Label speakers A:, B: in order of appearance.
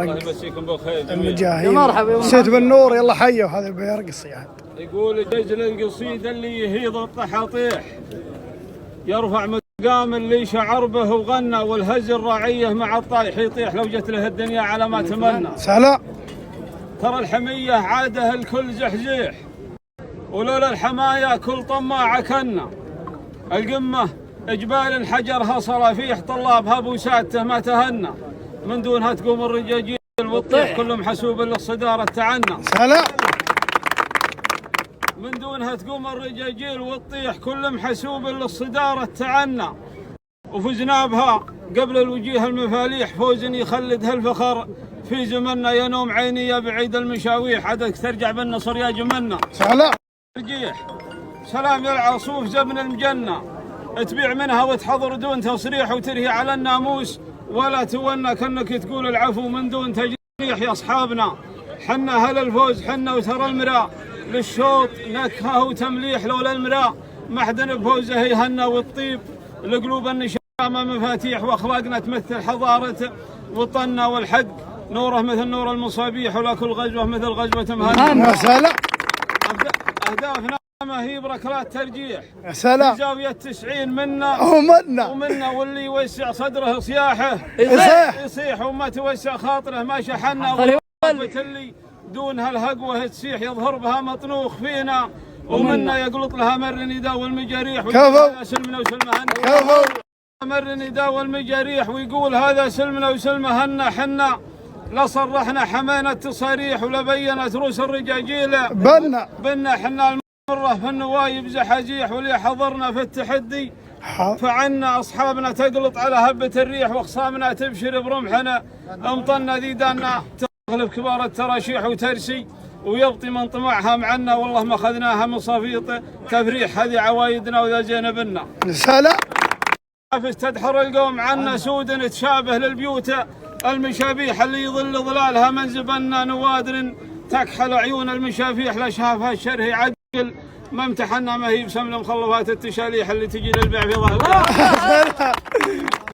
A: الله يمسيكم بالخير
B: المجاهيل مرحبا سيد بالنور يلا حيه هذا بيرقص يعني.
A: يقول جزل القصيد اللي يهيض الطحاطيح يرفع مقام اللي شعر به وغنى والهز الرعيه مع الطايح يطيح لو جت له الدنيا على ما تمنى.
B: سلام.
A: ترى الحميه عاده الكل زحزيح ولولا الحمايا كل طماع كنا. القمه جبال حجرها صرافيح طلابها بوساته ما تهنى. من دونها تقوم الرجاجيل والطيح كلهم حسوب للصدارة تعنى.
B: سلام.
A: من دونها تقوم الرجاجيل والطيح كلهم حسوب للصدارة تعنى. وفزنا بها قبل الوجيه المفاليح فوز يخلد هالفخر في زمننا. ينوم عيني يا بعيد المشاويح عدك ترجع بالنصر يا جمنا.
B: سلام.
A: رجيح سلام يا العصوف زبن المجنة تبيع منها وتحضر دون تصريح وترهي على الناموس ولا تونى كأنك تقول العفو من دون تجريح. يا أصحابنا حنا هل الفوز حنا وترى المراء للشوط نكهة وتمليح لولا المراء ما حدنا بفوزه يهنى والطيب لقلوب النشامة مفاتيح وأخلاقنا تمثل حضارة وطننا والحق نوره مثل نور المصابيح ولا كل غزوة مثل غزوة مهنا.
B: يا سلام.
A: أهدافنا ما هي بركلات ترجيح.
B: يا سلام.
A: زاوية 90 منا ومنا واللي يوسع صدره صياحه يصيح وما توسع خاطره ما شحنا. والوقفة اللي دونها الهقوة تسيح يظهر بها مطنوخ فينا ومنا يقلط لها مر نداء والمجاريح
B: كفو
A: سلمنا وسلمهن.
B: كفو
A: مر نداء والمجاريح ويقول هذا سلمنا وسلمهن. حنا لصرحنا حمينا التصاريح ولبينت روس الرجاجيل بنا حنا المرة في النوايب زحازيح واللي حضرنا في التحدي فعنا أصحابنا تقلط على هبة الريح وأخصامنا تبشر برمحنا. أمطنا ذيداننا تغلب كبار التراشيح وترسي ويبطي من طمعها معنا والله ما أخذناها من صفيط تفريح هذه عوايدنا وذا زينبنا.
B: سلام.
A: تدحر القوم عنا سود تشابه للبيوت المشابيح اللي يظل ظلالها من زبنا نوادر تكحل عيون المشافيح لشافها الشره عدل ما امتحنا ما هي بسمل مخلفات التشاليح اللي تجي للبيع في ظهر